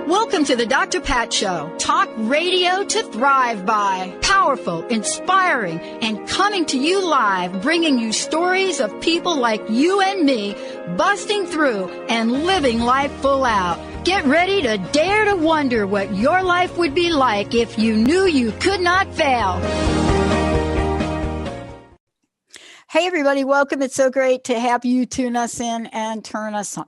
Welcome to the Dr. Pat Show. Talk radio to thrive by. Powerful, inspiring, and coming to you live, bringing you stories of people like you and me, busting through and living life full out. Get ready to dare to wonder what your life would be like if you knew you could not fail. Hey, everybody. Welcome. It's so great to have you tune us in and turn us on.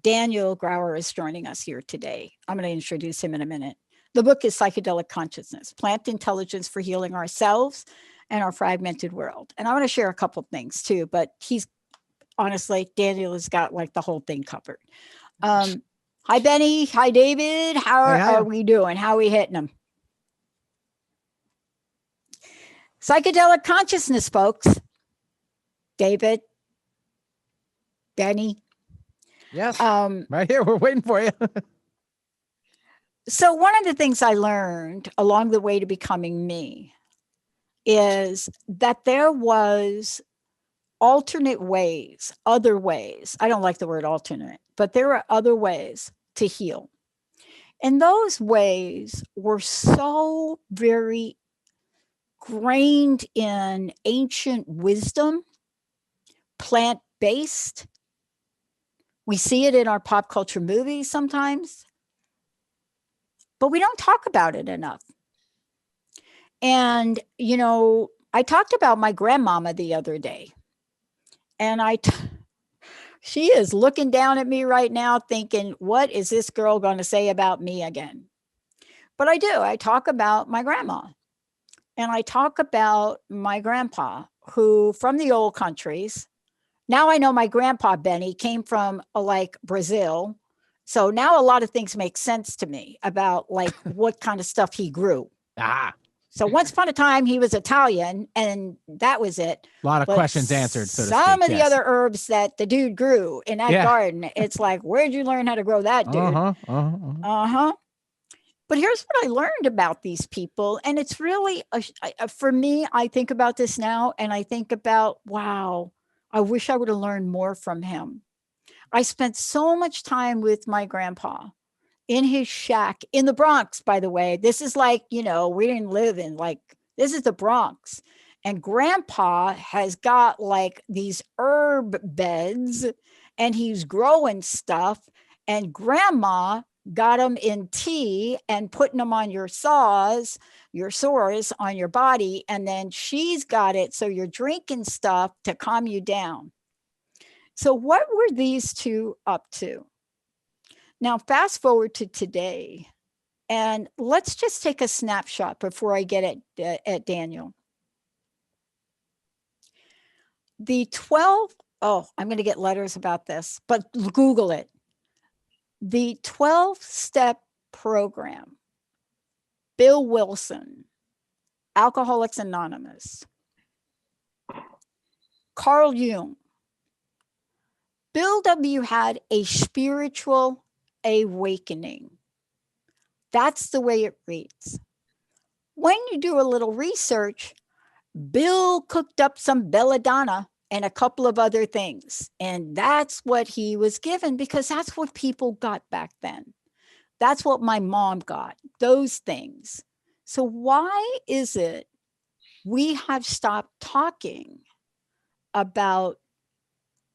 Daniel Grauer is joining us here today. I'm going to introduce him in a minute. The book is Psychedelic Consciousness, Plant Intelligence for Healing Ourselves and Our Fragmented World. And I want to share a couple of things too, but honestly, Daniel has got like the whole thing covered. Hi, Benny. Hi, David. How are we doing? How are we hitting them? Psychedelic consciousness, folks. David, Benny. Yes, right here. We're waiting for you. So one of the things I learned along the way to becoming me is that there was alternate ways, other ways. I don't like the word alternate, but there are other ways to heal. And those ways were so very grained in ancient wisdom, plant-based. We see it in our pop culture movies sometimes, but we don't talk about it enough. And, you know, I talked about my grandmama the other day, and she is looking down at me right now thinking, what is this girl going to say about me again? But I do. I talk about my grandma, and I talk about my grandpa, who from the old countries. Now I know my grandpa, Benny, came from like Brazil. So now a lot of things make sense to me about like what kind of stuff he grew. So once upon a time, he was Italian and that was it. A lot of questions answered. So some of the other herbs that the dude grew in that garden, it's like, where'd you learn how to grow that, dude? But here's what I learned about these people. And it's really, for me, I think about this now and I think about, wow, I wish I would have learned more from him. I spent so much time with my grandpa in his shack in the Bronx, by the way. This is like, you know, we didn't live in this is the Bronx. And grandpa has got like these herb beds and he's growing stuff. And grandma got them in tea and putting them on your sores on your body. And then she's got it. So you're drinking stuff to calm you down. So what were these two up to? Now, fast forward to today, and let's just take a snapshot before I get at Daniel. The 12, I'm going to get letters about this, but Google it. The 12-step program, Bill Wilson, Alcoholics Anonymous, Carl Jung. Bill W. had a spiritual awakening. That's the way it reads. When you do a little research, Bill cooked up some belladonna and a couple of other things. And that's what he was given because that's what people got back then. That's what my mom got, those things. So why is it we have stopped talking about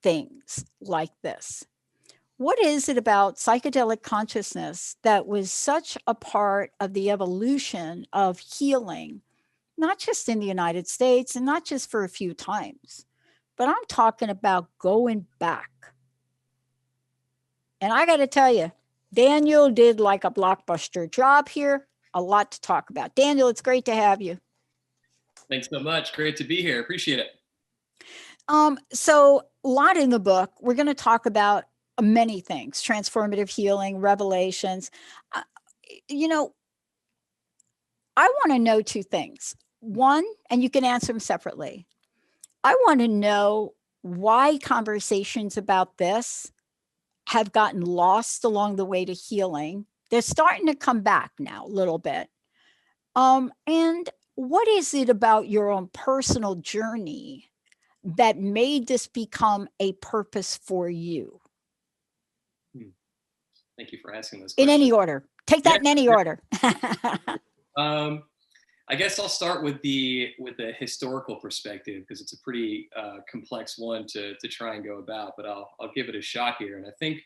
things like this? What is it about psychedelic consciousness that was such a part of the evolution of healing, not just in the United States and not just for a few times, but I'm talking about going back. And I got to tell you, Daniel did like a blockbuster job here. A lot to talk about. Daniel, it's great to have you. Thanks so much. Great to be here. Appreciate it. So a lot in the book, we're going to talk about many things, transformative healing, revelations. You know, I want to know two things. One, and you can answer them separately. I want to know why conversations about this have gotten lost along the way to healing. They're starting to come back now a little bit. And what is it about your own personal journey that made this become a purpose for you? Thank you for asking this question. In question. any order. Take that in any order. I guess I'll start with the historical perspective, because it's a pretty complex one to try and go about, but I'll give it a shot here. And I think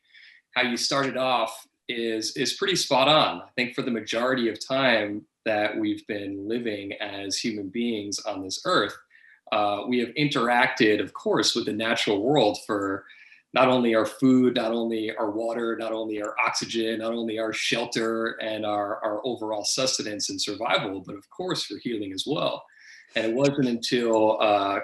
how you started off is pretty spot on. I think for the majority of time that we've been living as human beings on this earth, we have interacted, of course, with the natural world for not only our food, not only our water, not only our oxygen, not only our shelter and our overall sustenance and survival, but of course for healing as well. And it wasn't until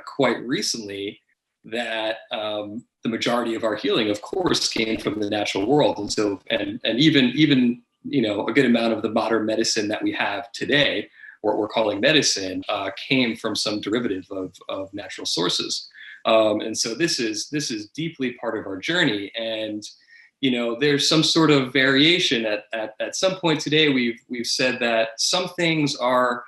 quite recently that the majority of our healing, of course, came from the natural world. And so, and even a good amount of the modern medicine that we have today, what we're calling medicine, came from some derivative of natural sources. And so this is deeply part of our journey. And, there's some sort of variation at some point today. We've said that some things are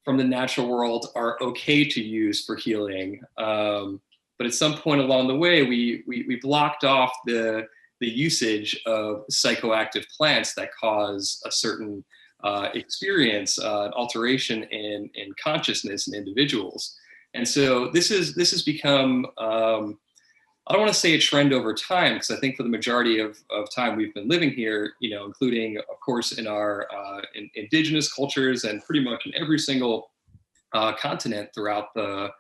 from the natural world are okay to use for healing. But at some point along the way, we blocked off the usage of psychoactive plants that cause a certain experience, alteration in consciousness in individuals. And so this has become, I don't want to say a trend over time, because I think for the majority of time we've been living here, including, of course, in our in indigenous cultures and pretty much in every single continent throughout the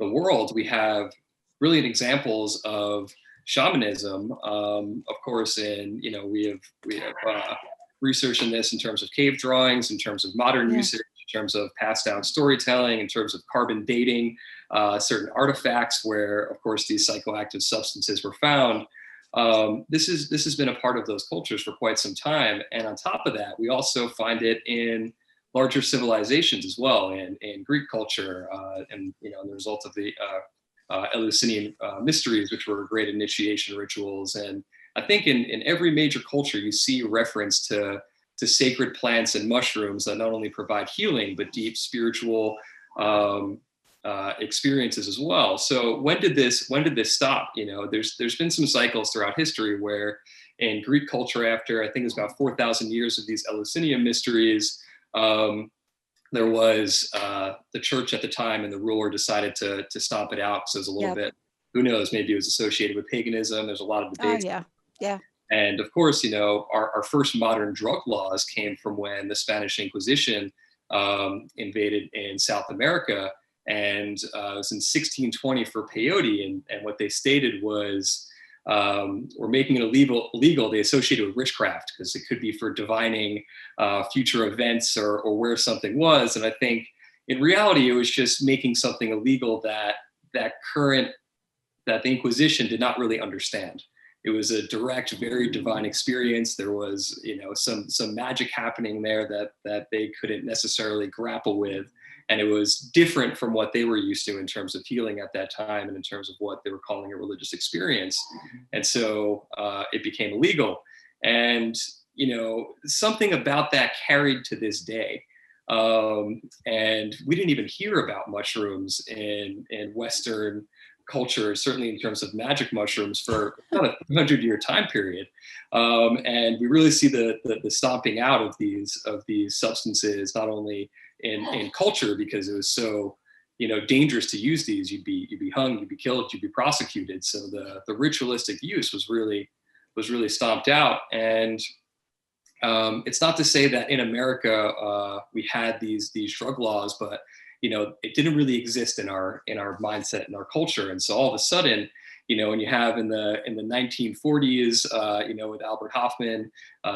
world, we have brilliant examples of shamanism. Of course, and we have research in this in terms of cave drawings, in terms of modern research, in terms of passed down storytelling, in terms of carbon dating certain artifacts where, of course, these psychoactive substances were found. This has been a part of those cultures for quite some time. And on top of that, we also find it in larger civilizations as well, in Greek culture, and the result of the Eleusinian mysteries, which were great initiation rituals. And I think in every major culture, you see reference to sacred plants and mushrooms that not only provide healing, but deep spiritual experiences as well. So when did this stop? There's been some cycles throughout history where in Greek culture, after I think it was about 4,000 years of these Eleusinian mysteries, there was the church at the time, and the ruler decided to stomp it out. So it was a little bit, who knows, maybe it was associated with paganism. There's a lot of debates. Yeah. And of course, our first modern drug laws came from when the Spanish Inquisition invaded in South America. And it was in 1620 for peyote. And what they stated was, we're making it illegal. They associated with witchcraft because it could be for divining future events or where something was. And I think in reality, it was just making something illegal that the Inquisition did not really understand. It was a direct, very divine experience. There was, some magic happening there that they couldn't necessarily grapple with. And it was different from what they were used to in terms of healing at that time and in terms of what they were calling a religious experience. And so it became illegal. And, something about that carried to this day. And we didn't even hear about mushrooms in Western culture, certainly in terms of magic mushrooms, for about a 100-year time period. And we really see the stomping out of these substances, not only in culture, because it was so dangerous to use these. You'd be hung, you'd be killed, you'd be prosecuted. So the ritualistic use was really stomped out. And it's not to say that in America we had these drug laws, but it didn't really exist in our mindset and our culture. And so all of a sudden, when you have in the 1940s, with Albert Hofmann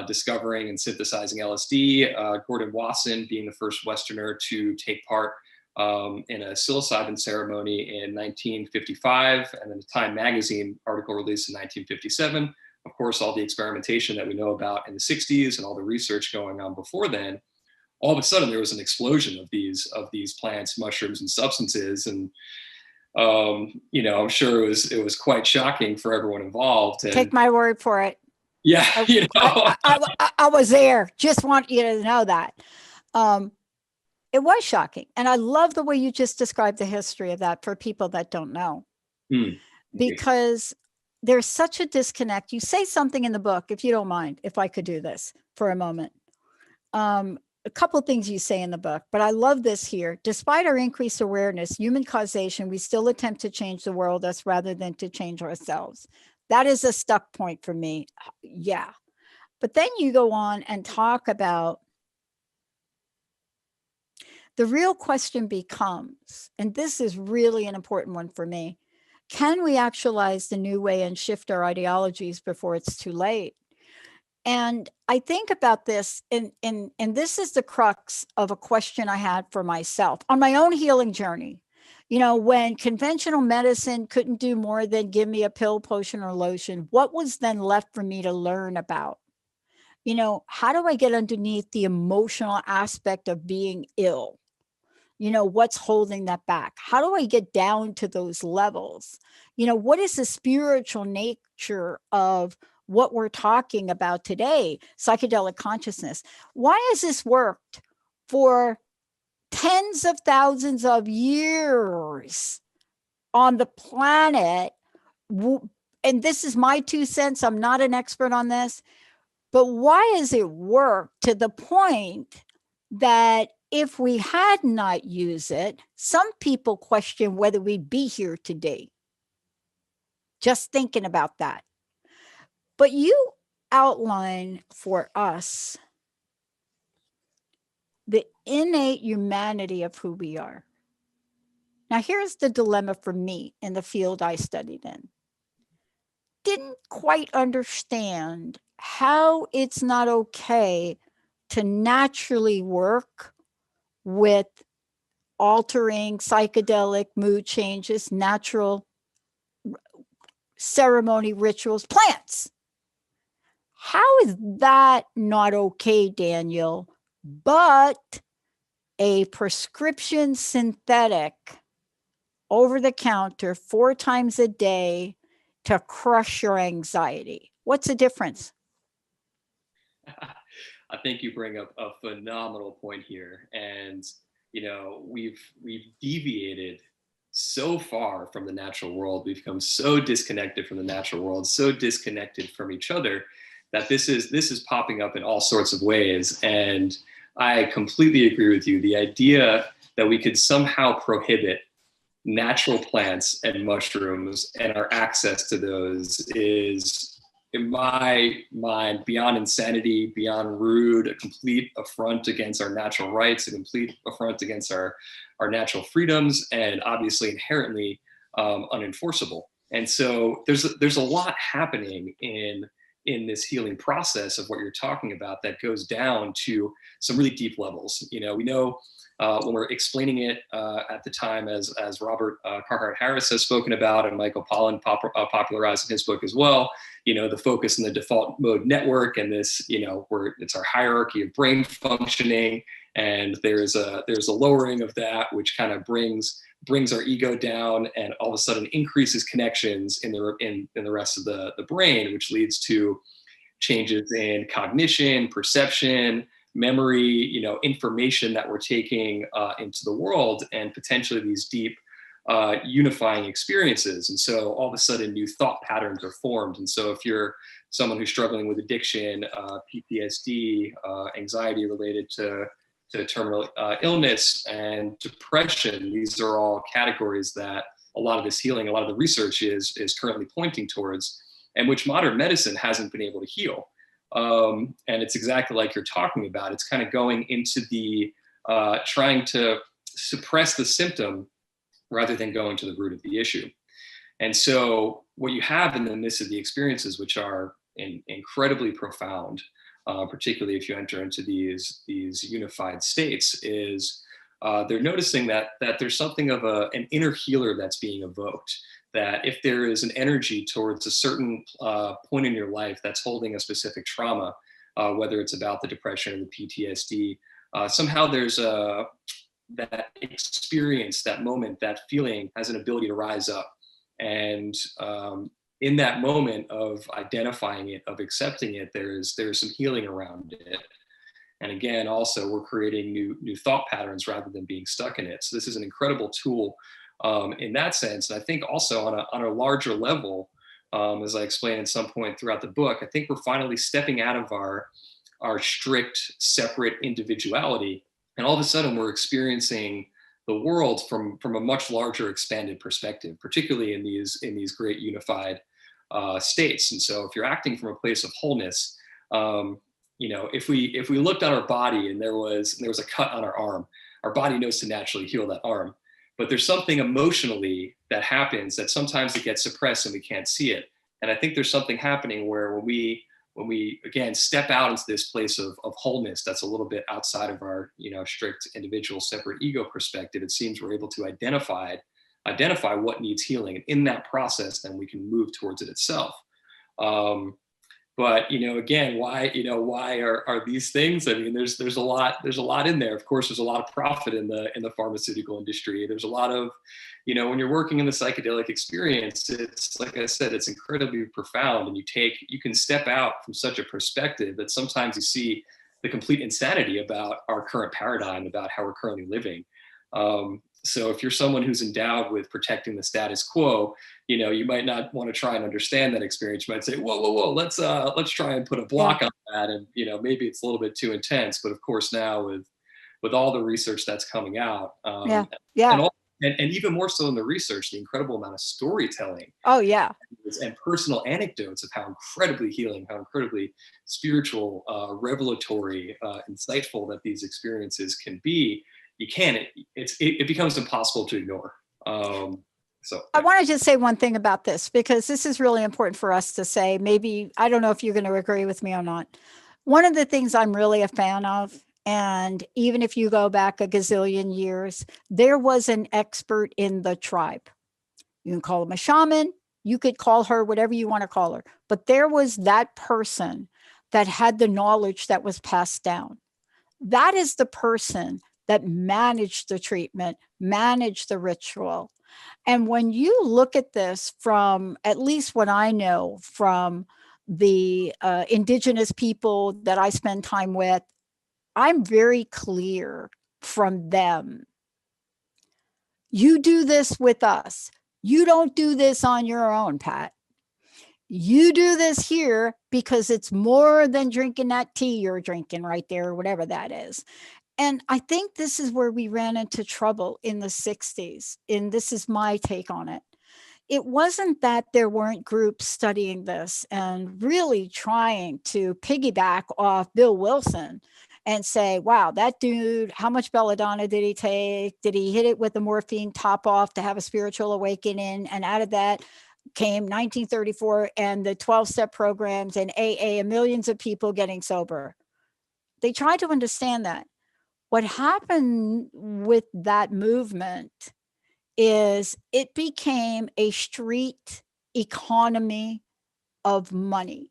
discovering and synthesizing LSD, Gordon Wasson being the first Westerner to take part in a psilocybin ceremony in 1955, and then the Time magazine article released in 1957. Of course, all the experimentation that we know about in the 60s and all the research going on before then. All of a sudden, there was an explosion of these plants, mushrooms, and substances, and I'm sure it was quite shocking for everyone involved. And, take my word for it. Yeah, I was there. Just want you to know that. It was shocking. And I love the way you just described the history of that for people that don't know. Because there's such a disconnect. You say something in the book, if you don't mind, if I could do this for a moment. A couple of things you say in the book, but I love this here. Despite our increased awareness, human causation, we still attempt to change the world us rather than to change ourselves. That is a stuck point for me. Yeah. But then you go on and talk about the real question becomes, and this is really an important one for me, can we actualize the new way and shift our ideologies before it's too late? And I think about this, and this is the crux of a question I had for myself on my own healing journey. You know, when conventional medicine couldn't do more than give me a pill, potion, or lotion, what was then left for me to learn about? You know, how do I get underneath the emotional aspect of being ill? You know, what's holding that back? How do I get down to those levels? You know, what is the spiritual nature of what we're talking about today, psychedelic consciousness? Why has this worked for tens of thousands of years on the planet? And this is my 2 cents. I'm not an expert on this, but why has it worked to the point that if we had not used it, some people question whether we'd be here today? Just thinking about that. But you outline for us the innate humanity of who we are. Now, here's the dilemma for me in the field I studied in. Didn't quite understand how it's not okay to naturally work with altering psychedelic mood changes, natural ceremony rituals, plants. How is that not okay, Daniel? But a prescription synthetic over the counter 4 times a day to crush your anxiety. What's the difference? I think you bring up a phenomenal point here. And, you know, we've deviated so far from the natural world. We've become so disconnected from the natural world, so disconnected from each other, that this is popping up in all sorts of ways. And I completely agree with you. The idea that we could somehow prohibit natural plants and mushrooms and our access to those is, in my mind, beyond insanity, beyond rude, a complete affront against our natural rights, a complete affront against our natural freedoms, and obviously inherently unenforceable. And so there's a lot happening in this healing process of what you're talking about that goes down to some really deep levels. You know, we know when we're explaining it at the time, as Robert Carhart Harris has spoken about, and Michael Pollan popularized in his book as well, you know, the focus on the default mode network, and this, you know, where it's our hierarchy of brain functioning, and there's a lowering of that, which kind of brings our ego down, and all of a sudden increases connections in the rest of the brain, which leads to changes in cognition, perception, memory, you know, information that we're taking into the world, and potentially these deep unifying experiences. And so all of a sudden new thought patterns are formed. And so if you're someone who's struggling with addiction, PTSD, anxiety related to terminal illness and depression, these are all categories that a lot of this healing, a lot of the research is currently pointing towards, and which modern medicine hasn't been able to heal. And it's exactly like you're talking about. It's kind of going into the trying to suppress the symptom rather than going to the root of the issue. And so what you have in the midst of the experiences, which are incredibly profound, particularly if you enter into these unified states, is they're noticing that there's something of an inner healer that's being evoked. That if there is an energy towards a certain point in your life that's holding a specific trauma, whether it's about the depression or the PTSD, somehow there's that experience, that moment, that feeling has an ability to rise up. And in that moment of identifying it, of accepting it, there's some healing around it. And again, also we're creating new thought patterns rather than being stuck in it. So this is an incredible tool in that sense. And I think also on a larger level, as I explained at some point throughout the book, I think we're finally stepping out of our strict, separate individuality, and all of a sudden we're experiencing the world from a much larger, expanded perspective, particularly in these great unified states. And so, if you're acting from a place of wholeness, if we looked at our body and there was a cut on our arm, our body knows to naturally heal that arm. But there's something emotionally that happens that sometimes it gets suppressed and we can't see it. And I think there's something happening where when we again step out into this place of wholeness that's a little bit outside of our strict individual separate ego perspective, it seems we're able to identify what needs healing, and in that process then we can move towards it itself. But again, why are these things? I mean, there's a lot in there. Of course, there's a lot of profit in the pharmaceutical industry. There's a lot of, when you're working in the psychedelic experience, it's like I said, it's incredibly profound, and you can step out from such a perspective that sometimes you see the complete insanity about our current paradigm, about how we're currently living. So if you're someone who's endowed with protecting the status quo, you might not want to try and understand that experience. You might say, whoa, let's try and put a block on that. And, maybe it's a little bit too intense, but of course now with all the research that's coming out, and even more so in the research, the incredible amount of storytelling. Oh yeah. And personal anecdotes of how incredibly healing, how incredibly spiritual, revelatory, insightful that these experiences can be. It becomes impossible to ignore. So I want to just say one thing about this, because this is really important for us to say. Maybe, I don't know if you're going to agree with me or not. One of the things I'm really a fan of, and even if you go back a gazillion years, there was an expert in the tribe. You can call him a shaman, you could call her whatever you want to call her, but there was that person that had the knowledge that was passed down. That is the person that managed the treatment, managed the ritual. And when you look at this from, at least what I know from the indigenous people that I spend time with, I'm very clear from them. You do this with us. You don't do this on your own, Pat. You do this here because it's more than drinking that tea you're drinking right there, or whatever that is. And I think this is where we ran into trouble in the 60s. And this is my take on it. It wasn't that there weren't groups studying this and really trying to piggyback off Bill Wilson and say, wow, that dude, how much belladonna did he take? Did he hit it with the morphine top off to have a spiritual awakening? And out of that came 1934 and the 12-step programs and AA and millions of people getting sober. They tried to understand that. What happened with that movement is it became a street economy of money.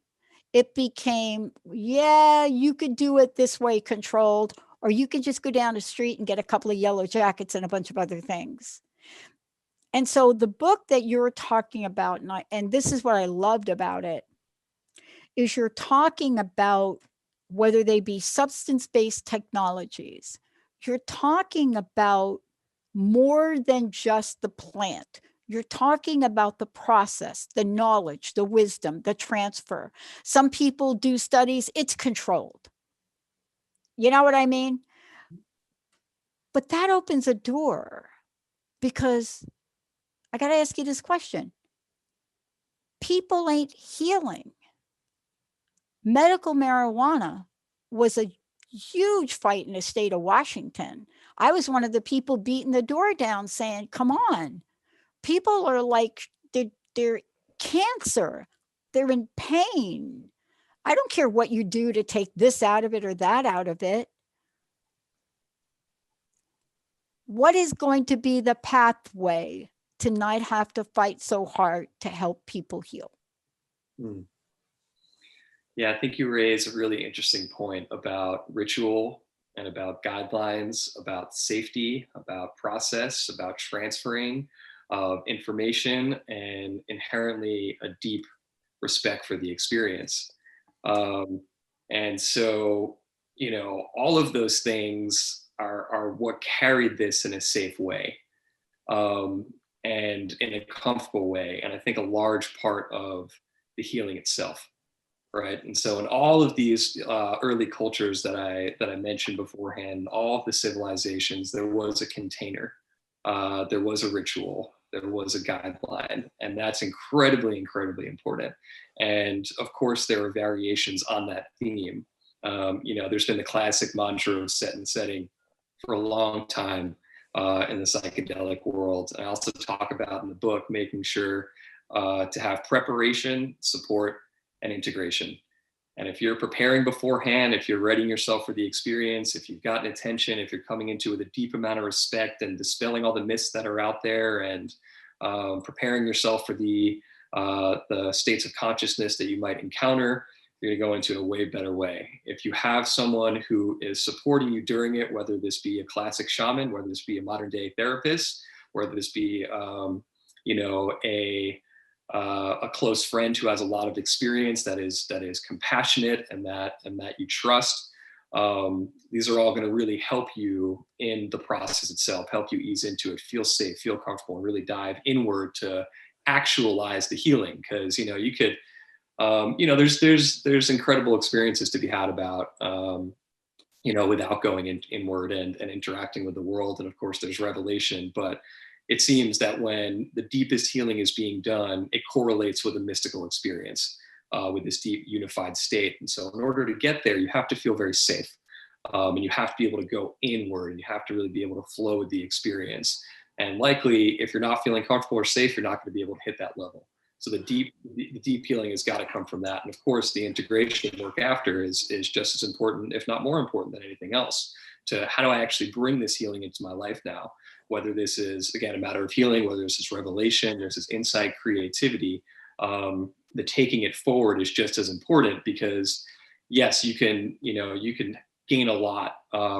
It became, you could do it this way, controlled, or you could just go down the street and get a couple of yellow jackets and a bunch of other things. And so the book that you're talking about, and this is what I loved about it, is you're talking about whether they be substance-based technologies. You're talking about more than just the plant. You're talking about the process, the knowledge, the wisdom, the transfer. Some people do studies, it's controlled. You know what I mean? But that opens a door, because I got to ask you this question. People ain't healing. Medical marijuana was a huge fight in the state of Washington. I was one of the people beating the door down saying, come on, people are like, they're cancer. They're in pain. I don't care what you do to take this out of it or that out of it. What is going to be the pathway to not have to fight so hard to help people heal? Yeah, I think you raise a really interesting point about ritual and about guidelines, about safety, about process, about transferring of information, and inherently a deep respect for the experience. And so all of those things are what carried this in a safe way, and in a comfortable way. And I think a large part of the healing itself. Right. And so in all of these early cultures that I mentioned beforehand, all of the civilizations, there was a container, there was a ritual, there was a guideline, and that's incredibly, incredibly important. And of course, there are variations on that theme. There's been the classic mantra of set and setting for a long time in the psychedelic world. And I also talk about in the book making sure to have preparation, support, and integration. And if you're preparing beforehand, if you're readying yourself for the experience, if you've gotten attention, if you're coming into it with a deep amount of respect and dispelling all the myths that are out there, and preparing yourself for the states of consciousness that you might encounter, you're going to go into it a way better way. If you have someone who is supporting you during it, whether this be a classic shaman, whether this be a modern day therapist, whether this be a close friend who has a lot of experience that is compassionate and that you trust. These are all going to really help you in the process itself, help you ease into it, feel safe, feel comfortable, and really dive inward to actualize the healing. Because you could, there's incredible experiences to be had about without going inward and interacting with the world. And of course, there's revelation, but it seems that when the deepest healing is being done, it correlates with a mystical experience, with this deep unified state. And so in order to get there, you have to feel very safe. And you have to be able to go inward, and you have to really be able to flow with the experience. And likely, if you're not feeling comfortable or safe, you're not going to be able to hit that level. So the deep healing has got to come from that. And of course, the integration work after is just as important, if not more important than anything else, to how do I actually bring this healing into my life now? Whether this is, again, a matter of healing, whether this is revelation, there's this insight, creativity, the taking it forward is just as important, because yes, you can gain a lot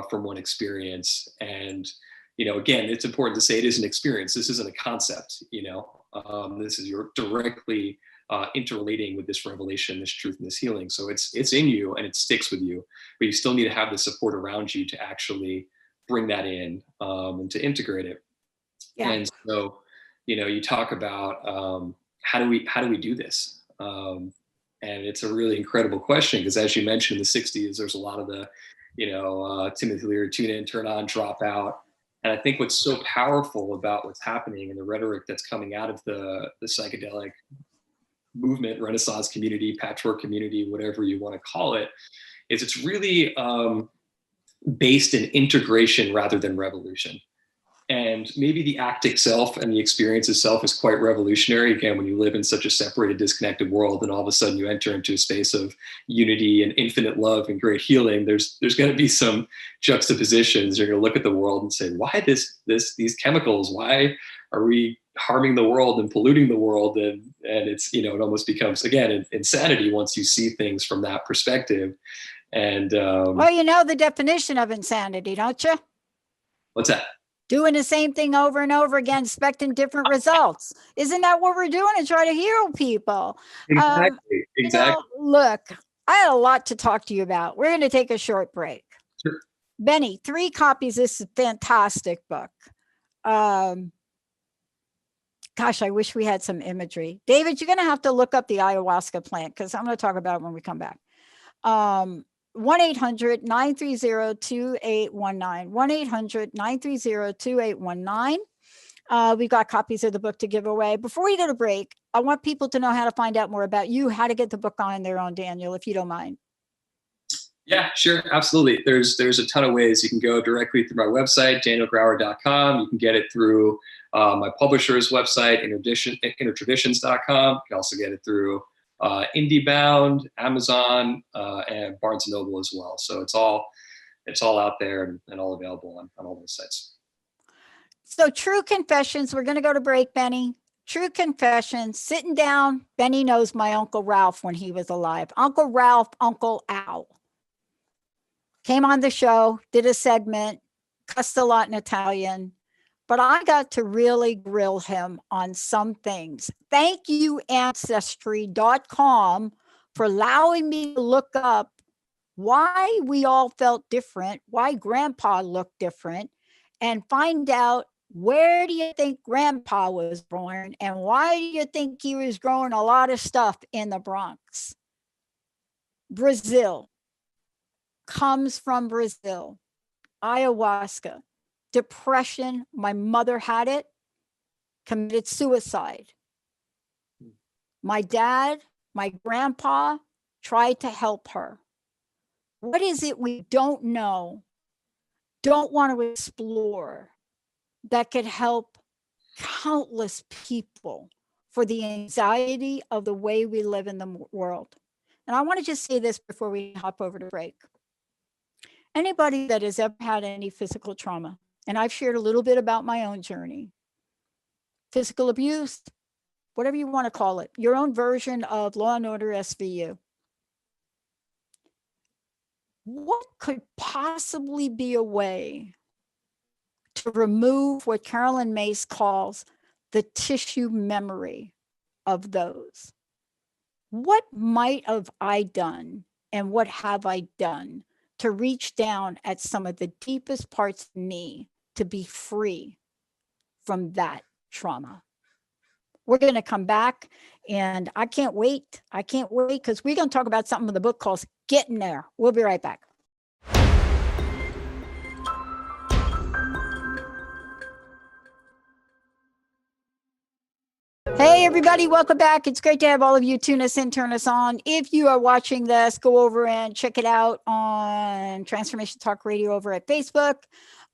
from one experience. And, again, it's important to say it is an experience. This isn't a concept, this is you're directly interrelating with this revelation, this truth, and this healing. So it's in you and it sticks with you, but you still need to have the support around you to actually bring that in and to integrate it. Yeah. And so, you talk about how do we do this? And it's a really incredible question, because as you mentioned, in the 60s, there's a lot of the, Timothy Leary, tune in, turn on, drop out. And I think what's so powerful about what's happening and the rhetoric that's coming out of the psychedelic movement, Renaissance community, patchwork community, whatever you want to call it, is it's really based in integration rather than revolution. And maybe the act itself and the experience itself is quite revolutionary. Again, when you live in such a separated, disconnected world, and all of a sudden you enter into a space of unity and infinite love and great healing, there's going to be some juxtapositions. You're going to look at the world and say, why these chemicals? Why are we harming the world and polluting the world? And it's, it almost becomes, again, insanity once you see things from that perspective. And well, you know the definition of insanity, don't you? What's that? Doing the same thing over and over again, expecting different results. Isn't that what we're doing to try to heal people? Exactly. Look, I had a lot to talk to you about. We're going to take a short break. Sure. Benny, 3 copies. This is a fantastic book. Gosh, I wish we had some imagery. David, you're going to have to look up the ayahuasca plant, because I'm going to talk about it when we come back. 1-800-930-2819, 1-800-930-2819. We've got copies of the book to give away. Before we go to break, I want people to know how to find out more about you, how to get the book on their own, Daniel, if you don't mind. Yeah, sure. Absolutely. There's a ton of ways. You can go directly through my website, danielgrauer.com. You can get it through my publisher's website, intertraditions.com. You can also get it through IndieBound, Amazon, and Barnes & Noble as well. So it's all out there and all available on all those sites. So True Confessions, we're going to go to break, Benny. True Confessions, sitting down. Benny knows my Uncle Ralph when he was alive. Uncle Ralph, Uncle Al. Came on the show, did a segment, cussed a lot in Italian. But I got to really grill him on some things. Thank you, Ancestry.com, for allowing me to look up why we all felt different, why grandpa looked different, and find out, where do you think grandpa was born and why do you think he was growing a lot of stuff in the Bronx? Brazil. Comes from Brazil. Ayahuasca. Depression. My mother had it. Committed suicide. My dad, my grandpa tried to help her. What is it we don't know, don't want to explore, that could help countless people for the anxiety of the way we live in the world? And I want to just say this before we hop over to break. Anybody that has ever had any physical trauma, and I've shared a little bit about my own journey, physical abuse, whatever you want to call it, your own version of Law and Order SVU. What could possibly be a way to remove what Carolyn Mace calls the tissue memory of those? What might have I done and what have I done to reach down at some of the deepest parts of me to be free from that trauma? We're going to come back, and I can't wait. I can't wait, because we're going to talk about something in the book called Getting There. We'll be right back. Hey, everybody, welcome back. It's great to have all of you tune us in, turn us on. If you are watching this, go over and check it out on Transformation Talk Radio over at Facebook.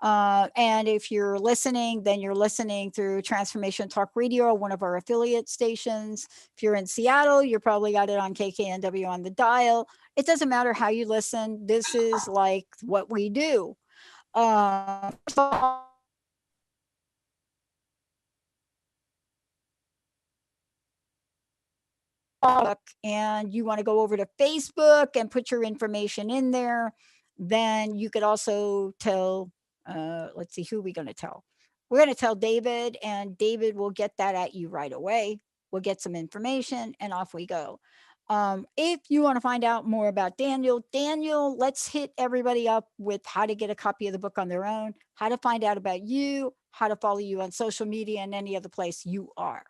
And if you're listening, then you're listening through Transformation Talk Radio, one of our affiliate stations. If you're in Seattle, you probably got it on KKNW on the dial. It doesn't matter how you listen. This is like what we do. And you want to go over to Facebook and put your information in there, then you could also tell, let's see, who are we going to tell? We're going to tell David, and David will get that at you right away. We'll get some information and off we go. If you want to find out more about Daniel, let's hit everybody up with how to get a copy of the book on their own, how to find out about you, how to follow you on social media and any other place you are.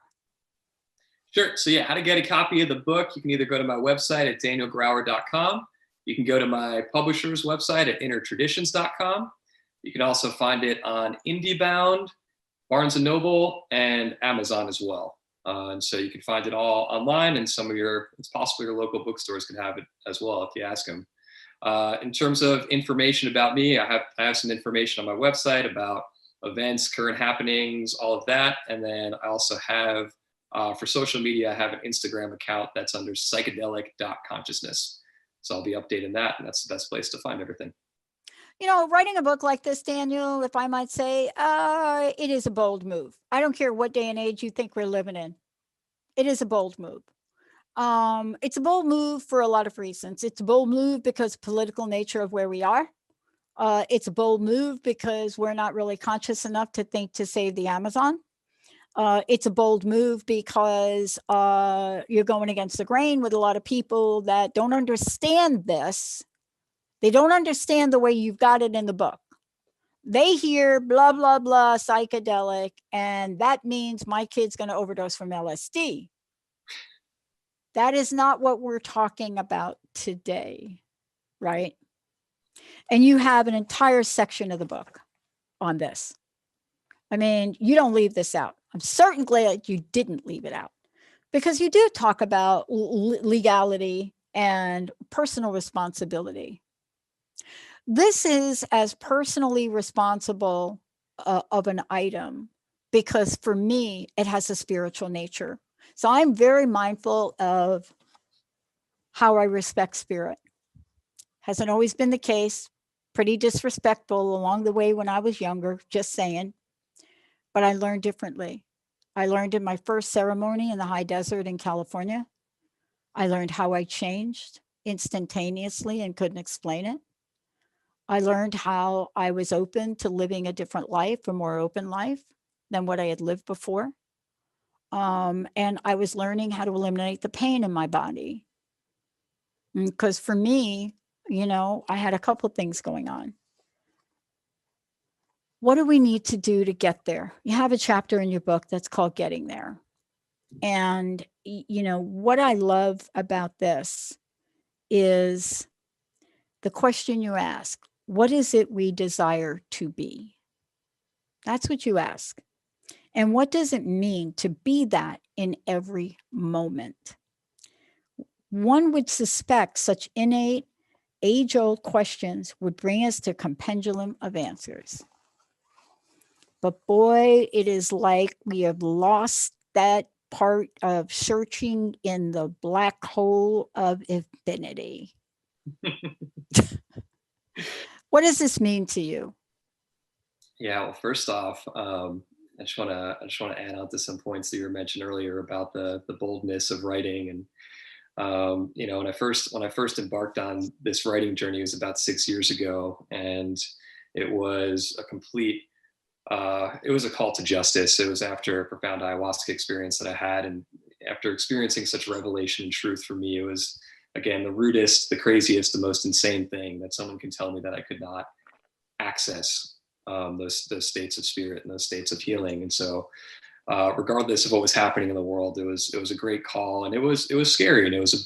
Sure. So yeah, how to get a copy of the book. You can either go to my website at danielgrauer.com. You can go to my publisher's website at innertraditions.com. You can also find it on IndieBound, Barnes & Noble, and Amazon as well. And so you can find it all online, and it's possible your local bookstores can have it as well if you ask them. In terms of information about me, I have some information on my website about events, current happenings, all of that. And then I also have, for social media, I have an Instagram account that's under psychedelic.consciousness. So I'll be updating that, and that's the best place to find everything. You know, writing a book like this, Daniel, if I might say, it is a bold move. I don't care what day and age you think we're living in. It is a bold move. It's a bold move for a lot of reasons. It's a bold move because of the political nature of where we are. It's a bold move because we're not really conscious enough to think to save the Amazon. It's a bold move because you're going against the grain with a lot of people that don't understand this. They don't understand the way you've got it in the book. They hear blah, blah, blah, psychedelic, and that means my kid's going to overdose from LSD. That is not what we're talking about today, right? And you have an entire section of the book on this. I mean, you don't leave this out. I'm certain glad you didn't leave it out, because you do talk about legality and personal responsibility. This is as personally responsible of an item because for me, it has a spiritual nature. So I'm very mindful of how I respect spirit. Hasn't always been the case. Pretty disrespectful along the way when I was younger, just saying. But I learned differently. I learned in my first ceremony in the high desert in California. I learned how I changed instantaneously and couldn't explain it. I learned how I was open to living a different life, a more open life than what I had lived before. And I was learning how to eliminate the pain in my body. Because for me, I had a couple things going on. What do we need to do to get there? You have a chapter in your book that's called Getting There. And, what I love about this is the question you ask, what is it we desire to be? That's what you ask. And what does it mean to be that in every moment? One would suspect such innate, age-old questions would bring us to a pendulum of answers. But boy, it is like we have lost that part of searching in the black hole of infinity. What does this mean to you? Yeah, well, first off, I just want to add on to some points that you mentioned earlier about the boldness of writing. And when I first embarked on this writing journey, it was about 6 years ago, and it was a complete it was a call to justice. It was after a profound ayahuasca experience that I had, and after experiencing such revelation and truth, for me, it was, again, the rudest, the craziest, the most insane thing that someone can tell me that I could not access those states of spirit and those states of healing. And so, regardless of what was happening in the world, it was a great call, and it was scary, and it was a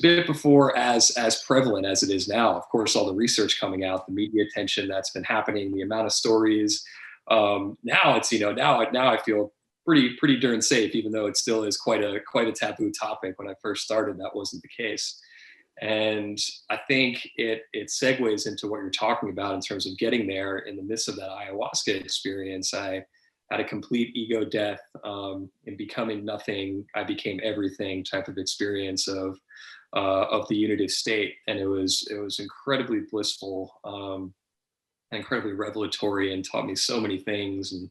bit before as prevalent as it is now. Of course, all the research coming out, the media attention that's been happening, the amount of stories. Now it's now I feel pretty darn safe, even though it still is quite a taboo topic. When I first started, that wasn't the case. And I think it segues into what you're talking about in terms of getting there. In the midst of that ayahuasca experience, I had a complete ego death. In becoming nothing, I became everything type of experience of the unitive state, and it was incredibly blissful, incredibly revelatory, and taught me so many things. And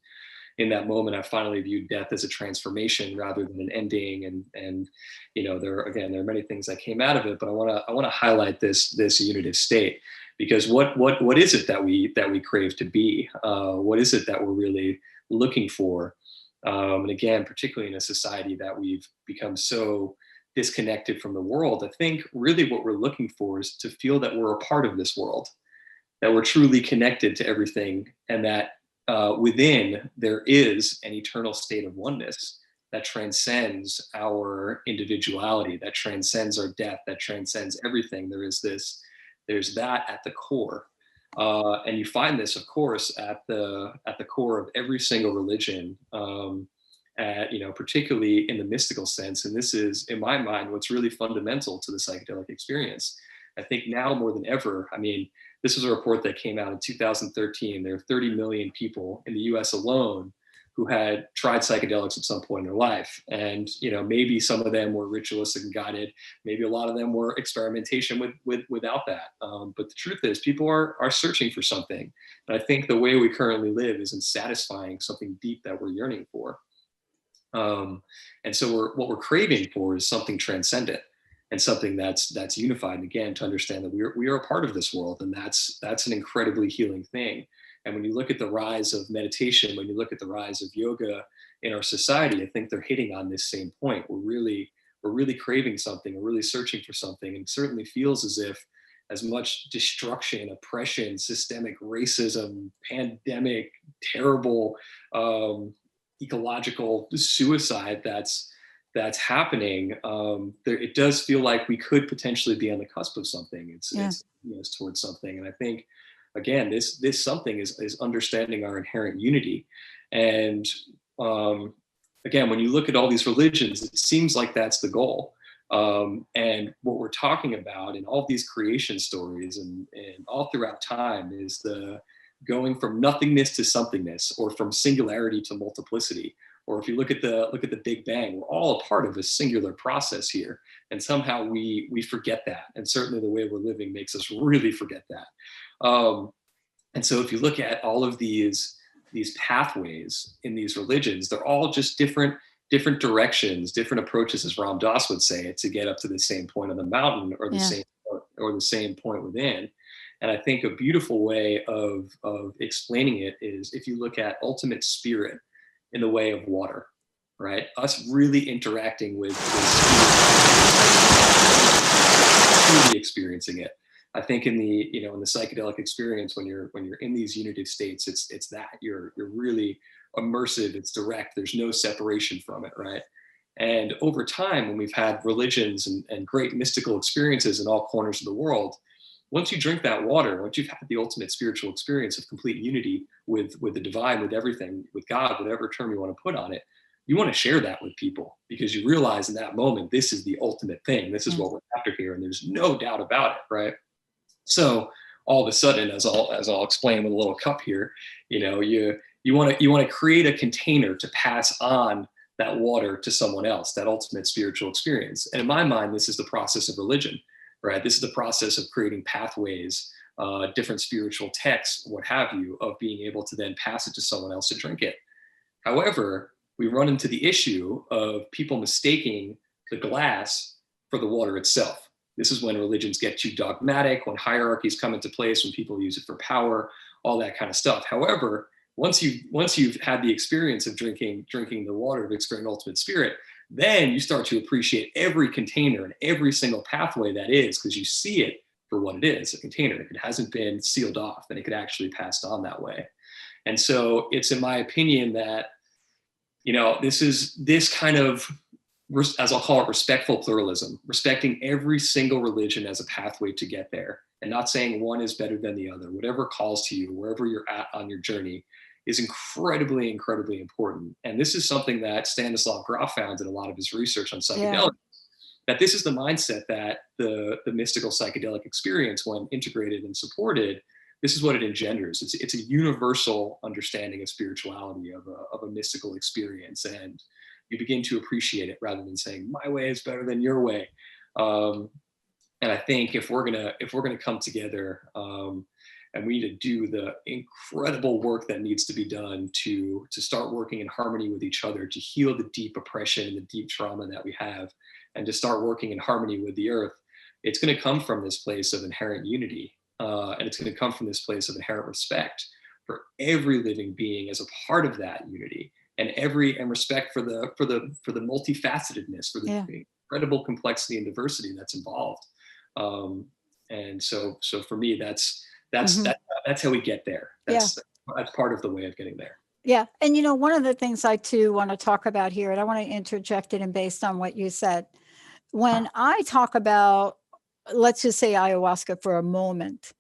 in that moment, I finally viewed death as a transformation rather than an ending. And there are many things that came out of it, but I want to highlight this unitive state, because what is it that we crave to be? What is it that we're really looking for? And again, particularly in a society that we've become so disconnected from the world, I think really what we're looking for is to feel that we're a part of this world, that we're truly connected to everything, and that within there is an eternal state of oneness that transcends our individuality, that transcends our death, that transcends everything. There's that at the core. And you find this, of course, at the core of every single religion, particularly in the mystical sense. And this is, in my mind, what's really fundamental to the psychedelic experience. I think now more than ever, this was a report that came out in 2013. There are 30 million people in the US alone who had tried psychedelics at some point in their life. And, maybe some of them were ritualistic and guided. Maybe a lot of them were experimentation without that. But the truth is, people are searching for something. And I think the way we currently live isn't satisfying something deep that we're yearning for. And so what we're craving for is something transcendent, and something that's unified. And again, to understand that we are a part of this world, and that's an incredibly healing thing. And when you look at the rise of meditation, when you look at the rise of yoga in our society, I think they're hitting on this same point. We're really craving something, we're really searching for something. And it certainly feels as if as much destruction, oppression, systemic racism, pandemic, terrible ecological suicide that's happening, it does feel like we could potentially be on the cusp of something. It's towards something. And I think, again, this something is understanding our inherent unity. And again, when you look at all these religions, it seems like that's the goal. And what we're talking about in all these creation stories and all throughout time is the going from nothingness to somethingness, or from singularity to multiplicity. Or if you look at the Big Bang, we're all a part of a singular process here. And somehow we forget that. And certainly the way we're living makes us really forget that. And so if you look at all of these pathways in these religions, they're all just different directions, different approaches, as Ram Dass would say, to get up to the same point on the mountain, or the same point within. And I think a beautiful way of explaining it is if you look at ultimate spirit in the way of water, right? Us really interacting with spirit. truly experiencing it. I think in the, you know, in the psychedelic experience, when you're in these unitive states, it's that you're really immersive, it's direct, there's no separation from it, right? And over time, when we've had religions and great mystical experiences in all corners of the world, once you drink that water, once you've had the ultimate spiritual experience of complete unity with the divine, with everything, with God, whatever term you want to put on it, you want to share that with people, because you realize in that moment, this is the ultimate thing. This is what we're after here. And there's no doubt about it, right? So all of a sudden, as I'll explain with a little cup here, you know, you want to create a container to pass on that water to someone else, that ultimate spiritual experience. And in my mind, this is the process of religion, right? This is the process of creating pathways, different spiritual texts, what have you, of being able to then pass it to someone else to drink it. However, we run into the issue of people mistaking the glass for the water itself. This is when religions get too dogmatic, when hierarchies come into place, when people use it for power, all that kind of stuff. However, once you've had the experience of drinking the water, of experiencing ultimate spirit, then you start to appreciate every container and every single pathway that is, because you see it for what it is, a container. If it hasn't been sealed off, then it could actually pass on that way. And so it's in my opinion that, you know, this kind of, as I'll call it, respectful pluralism, respecting every single religion as a pathway to get there, and not saying one is better than the other. Whatever calls to you, wherever you're at on your journey, is incredibly, incredibly important. And this is something that Stanislav Grof found in a lot of his research on psychedelics, that this is the mindset that the mystical psychedelic experience, when integrated and supported, this is what it engenders. It's a universal understanding of spirituality, of a mystical experience. And you begin to appreciate it rather than saying my way is better than your way. And I think if we're gonna come together, and we need to do the incredible work that needs to be done to start working in harmony with each other, to heal the deep oppression and the deep trauma that we have, and to start working in harmony with the earth, it's going to come from this place of inherent unity. And it's going to come from this place of inherent respect for every living being as a part of that unity, and respect for the multifacetedness, for the incredible complexity and diversity that's involved. And so for me, that's how we get there. That's part of the way of getting there. Yeah. And, you know, one of the things I too want to talk about here, and I want to interject it in based on what you said, when I talk about, let's just say ayahuasca for a moment,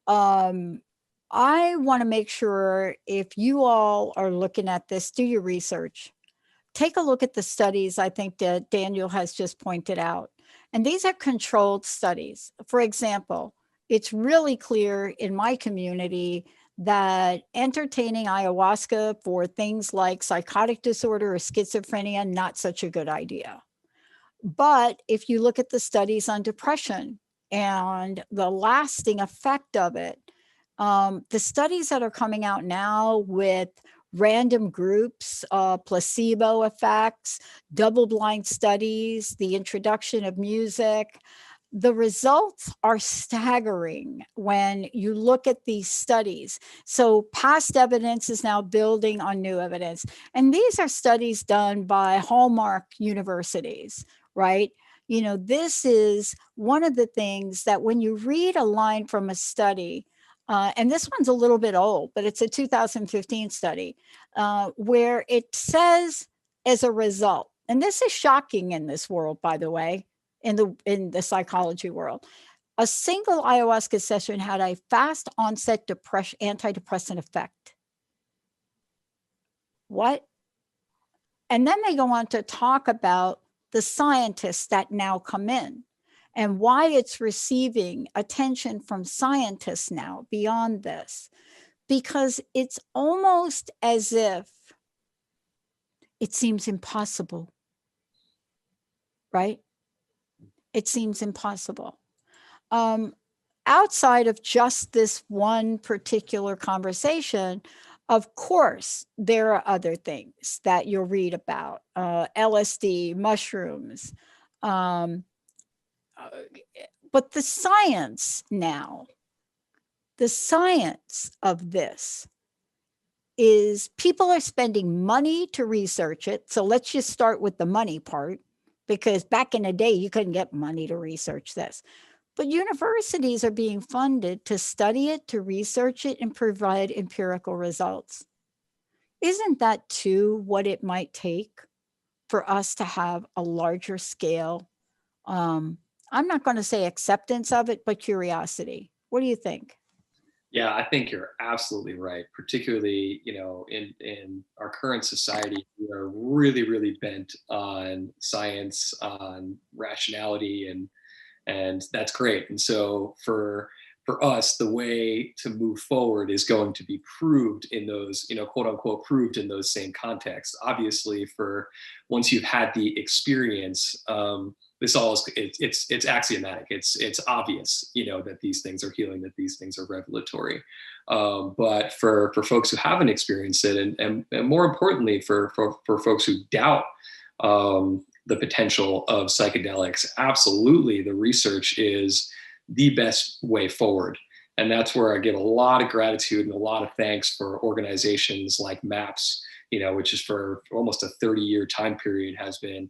I want to make sure if you all are looking at this, do your research. Take a look at the studies I think that Daniel has just pointed out. And these are controlled studies. For example, it's really clear in my community that entertaining ayahuasca for things like psychotic disorder or schizophrenia, not such a good idea. But if you look at the studies on depression and the lasting effect of it, the studies that are coming out now with random groups, placebo effects, double-blind studies, the introduction of music, the results are staggering when you look at these studies. So past evidence is now building on new evidence. And these are studies done by hallmark universities, right? You know, this is one of the things that when you read a line from a study, and this one's a little bit old, but it's a 2015 study where it says as a result, and this is shocking in this world, by the way, in the psychology world, a single ayahuasca session had a fast onset antidepressant effect. What? And then they go on to talk about the scientists that now come in and why it's receiving attention from scientists now beyond this, because it's almost as if it seems impossible, right? It seems impossible. Outside of just this one particular conversation, of course, there are other things that you'll read about, LSD, mushrooms, but the science now, the science of this is people are spending money to research it. So let's just start with the money part, because back in the day, you couldn't get money to research this. But universities are being funded to study it, to research it, and provide empirical results. Isn't that too what it might take for us to have a larger scale? I'm not going to say acceptance of it, but curiosity. What do you think? Yeah, I think you're absolutely right. Particularly, in our current society, we are really, really bent on science, on rationality, and that's great. And so for us, the way to move forward is going to be proved in those, quote unquote, proved in those same contexts. Obviously, for once you've had the experience, this all is it's axiomatic. It's obvious, that these things are healing, that these things are revelatory. But for folks who haven't experienced it, and more importantly, for folks who doubt the potential of psychedelics, absolutely, the research is the best way forward. And that's where I give a lot of gratitude and a lot of thanks for organizations like MAPS, which is for almost a 30-year time period has been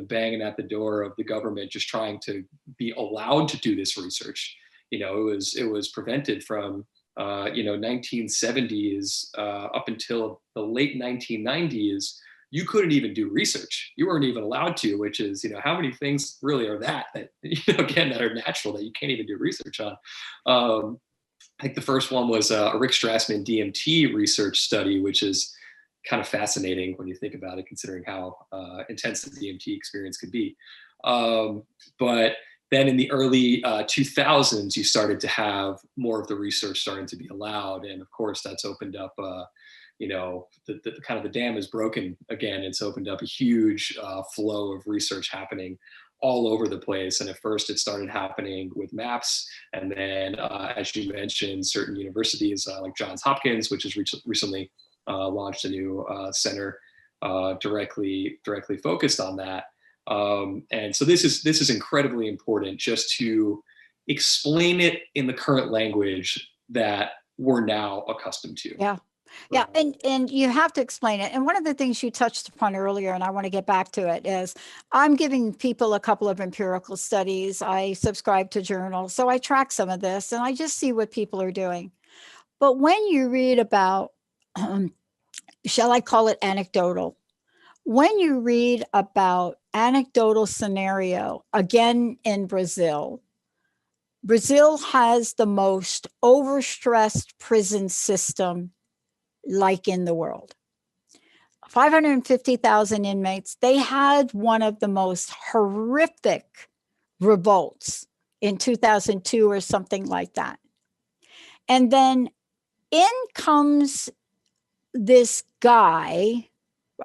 banging at the door of the government, just trying to be allowed to do this research. It was prevented from 1970s up until the late 1990s. You couldn't even do research. You weren't even allowed to, which is, how many things really are that again, that are natural that you can't even do research on. I think the first one was a Rick Strassman DMT research study, which is kind of fascinating when you think about it, considering how intense the DMT experience could be. But then in the early 2000s, you started to have more of the research starting to be allowed. And of course, that's opened up the kind of the dam is broken again. It's opened up a huge flow of research happening all over the place. And at first it started happening with MAPS. And then, as you mentioned, certain universities like Johns Hopkins, which has recently launched a new center directly focused on that. And so this is incredibly important, just to explain it in the current language that we're now accustomed to. Yeah. Yeah, and you have to explain it. And one of the things you touched upon earlier, and I want to get back to it, is I'm giving people a couple of empirical studies. I subscribe to journals, so I track some of this, and I just see what people are doing. But when you read about, shall I call it anecdotal? When you read about anecdotal scenario, again in Brazil, Brazil has the most overstressed prison system like in the world. 550,000 inmates. They had one of the most horrific revolts in 2002 or something like that. And then in comes this guy,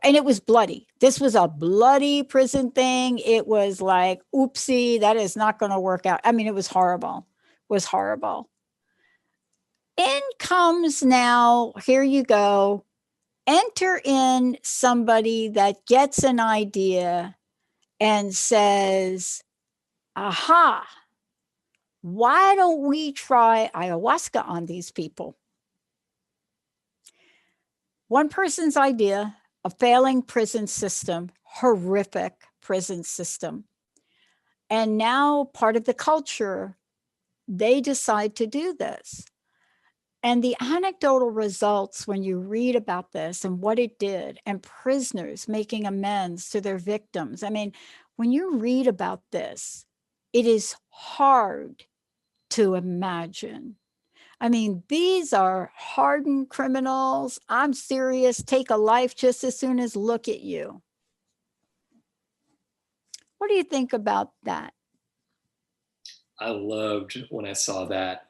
and it was bloody. This was a bloody prison thing. It was like, oopsie, that is not going to work out. I mean, it was horrible. It was horrible. In comes now, here you go, enter in somebody that gets an idea and says, aha, why don't we try ayahuasca on these people? One person's idea, a failing prison system, horrific prison system. And now part of the culture, they decide to do this. And the anecdotal results, when you read about this and what it did, and prisoners making amends to their victims. I mean, when you read about this, it is hard to imagine. I mean, these are hardened criminals. I'm serious, take a life just as soon as look at you. What do you think about that? I loved when I saw that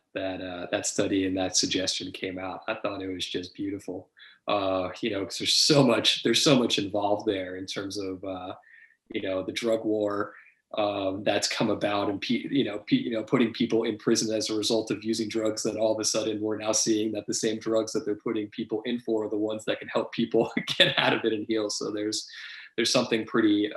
study and that suggestion came out. I thought it was just beautiful. Because there's so much involved there in terms of the drug war that's come about, and putting people in prison as a result of using drugs. That all of a sudden we're now seeing that the same drugs that they're putting people in for are the ones that can help people get out of it and heal. So there's something pretty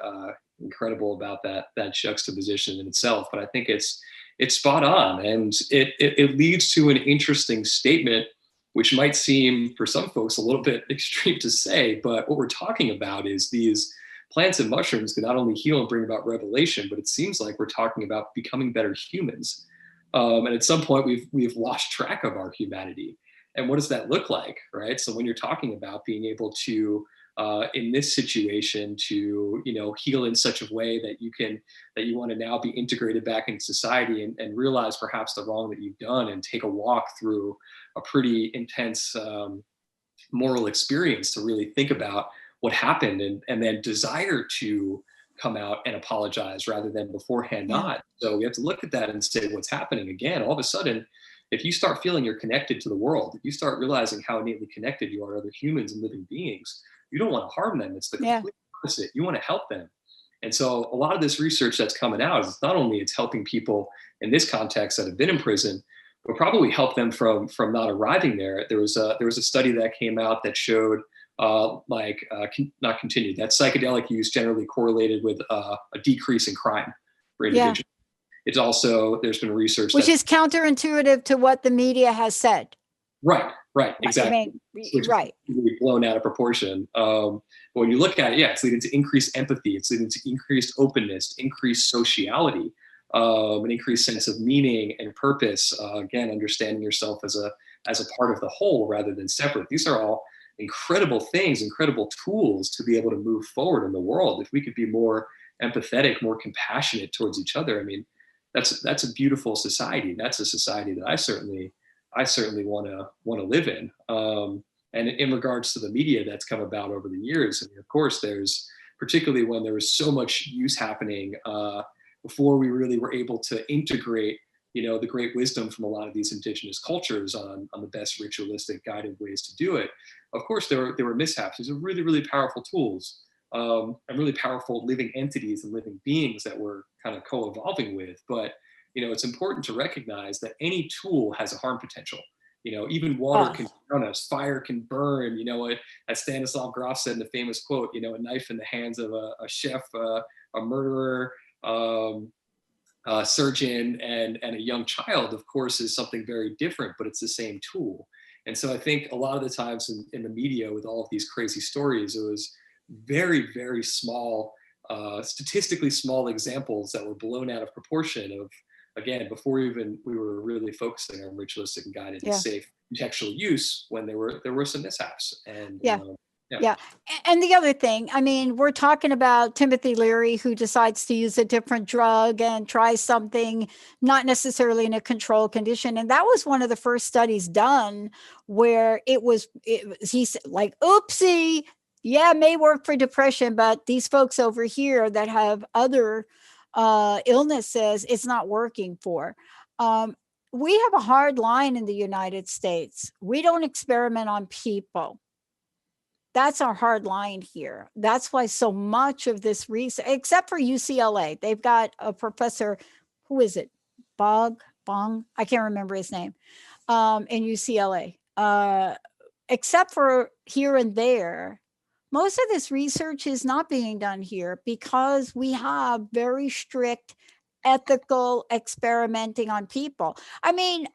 incredible about that juxtaposition in itself. But I think it's spot on, and it leads to an interesting statement, which might seem for some folks a little bit extreme to say, but what we're talking about is these plants and mushrooms can not only heal and bring about revelation, but it seems like we're talking about becoming better humans. And at some point, we've lost track of our humanity. And what does that look like, right? So when you're talking about being able to, in this situation, to heal in such a way that you want to now be integrated back into society and realize perhaps the wrong that you've done and take a walk through a pretty intense moral experience to really think about what happened and then desire to come out and apologize rather than beforehand not. So we have to look at that and say what's happening again. All of a sudden, if you start feeling you're connected to the world, if you start realizing how innately connected you are to other humans and living beings, you don't want to harm them. It's the complete opposite. You want to help them. And so a lot of this research that's coming out is not only it's helping people in this context that have been in prison, but probably help them from not arriving there. There was a study that came out that showed not continued, that psychedelic use generally correlated with a decrease in crime for individuals. It's also, there's been research which is counterintuitive to what the media has said. Right, exactly. Right. Really blown out of proportion. But when you look at it, it's leading to increased empathy. It's leading to increased openness, increased sociality, an increased sense of meaning and purpose. Again, understanding yourself as a part of the whole rather than separate. These are all incredible things, incredible tools to be able to move forward in the world. If we could be more empathetic, more compassionate towards each other, I mean, that's a beautiful society. That's a society that I certainly want to live in. And in regards to the media that's come about over the years, I mean, of course, there's particularly when there was so much use happening before we really were able to integrate, the great wisdom from a lot of these indigenous cultures on the best ritualistic guided ways to do it. Of course, there were mishaps. These are really, really powerful tools and really powerful living entities and living beings that we're kind of co-evolving with. But, it's important to recognize that any tool has a harm potential. Even water can burn us, fire can burn, as Stanislav Grof said in the famous quote, a knife in the hands of a chef, a murderer, a surgeon, and a young child, of course, is something very different, but it's the same tool. And so I think a lot of the times in the media with all of these crazy stories, it was very, very small, statistically small examples that were blown out of proportion of, again, before even we were really focusing on ritualistic and guided and safe contextual use when there were some mishaps. And yeah. And the other thing, I mean, we're talking about Timothy Leary, who decides to use a different drug and tries something not necessarily in a controlled condition. And that was one of the first studies done where he's like, oopsie, it may work for depression, but these folks over here that have other illnesses, it's not working for. We have a hard line in the United States. We don't experiment on people. That's our hard line here. That's why so much of this research, except for UCLA, they've got a professor, who is it? Bong? I can't remember his name, in UCLA. Except for here and there, most of this research is not being done here because we have very strict ethical experimenting on people. I mean,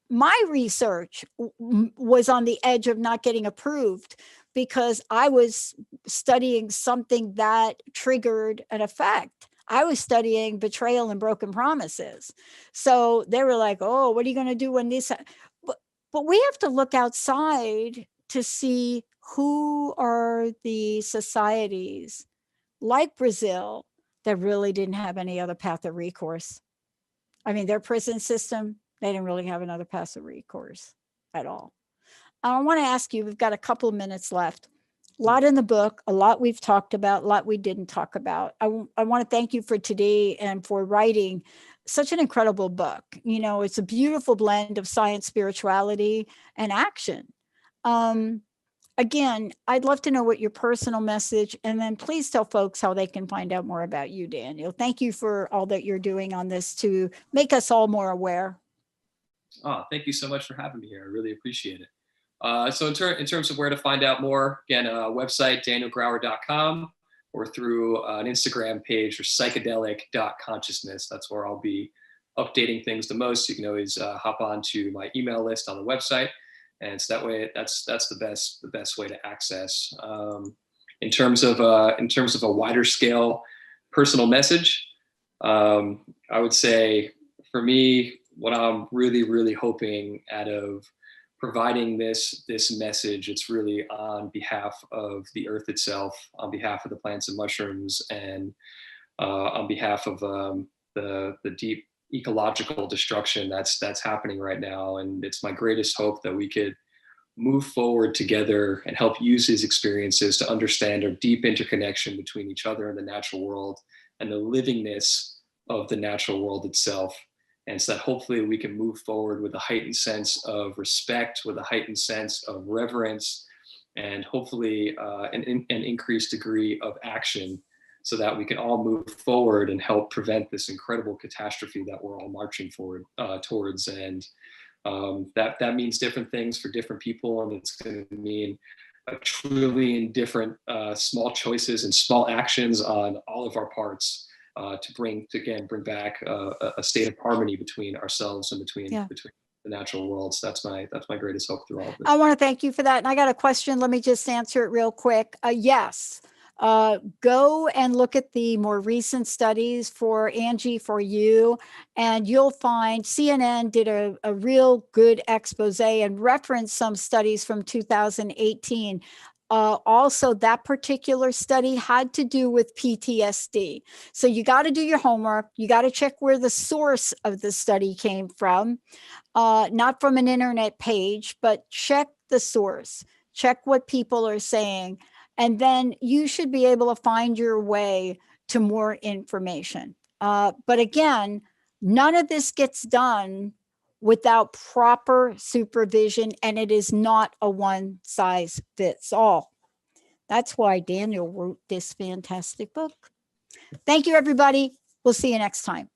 my research was on the edge of not getting approved because I was studying something that triggered an effect. I was studying betrayal and broken promises. So they were like, oh, what are you going to do when this? But we have to look outside to see who are the societies like Brazil that really didn't have any other path of recourse. I mean, their prison system, they didn't really have another path of recourse at all. I want to ask you, we've got a couple of minutes left. A lot in the book, a lot we've talked about, a lot we didn't talk about. I want to thank you for today and for writing such an incredible book. It's a beautiful blend of science, spirituality, and action. Again, I'd love to know what your personal message, and then please tell folks how they can find out more about you, Daniel. Thank you for all that you're doing on this to make us all more aware. Oh, thank you so much for having me here. I really appreciate it. So in terms of where to find out more, again, website, danielgrauer.com, or through an Instagram page, or psychedelic.consciousness. That's where I'll be updating things the most. You can always hop onto my email list on the website. And so that way, that's the best way to access in terms of a wider scale personal message, I would say for me, what I'm really, really hoping out of providing this message, it's really on behalf of the earth itself, on behalf of the plants and mushrooms, and on behalf of the deep ecological destruction that's happening right now. And it's my greatest hope that we could move forward together and help use these experiences to understand our deep interconnection between each other and the natural world and the livingness of the natural world itself. And so that hopefully we can move forward with a heightened sense of respect, with a heightened sense of reverence, and hopefully an increased degree of action, so that we can all move forward and help prevent this incredible catastrophe that we're all marching forward towards. And that means different things for different people, and it's going to mean a trillion different small choices and small actions on all of our parts to bring back a state of harmony between ourselves and between the natural world. So that's my greatest hope through all of this. I want to thank you for that. And I got a question. Let me just answer it real quick. Yes. Go and look at the more recent studies for Angie, for you, and you'll find CNN did a real good expose and referenced some studies from 2018. Also, that particular study had to do with PTSD. So you got to do your homework. You got to check where the source of the study came from, not from an internet page, but check the source, check what people are saying. And then you should be able to find your way to more information. But again, none of this gets done without proper supervision, and it is not a one size fits all. That's why Daniel wrote this fantastic book. Thank you, everybody. We'll see you next time.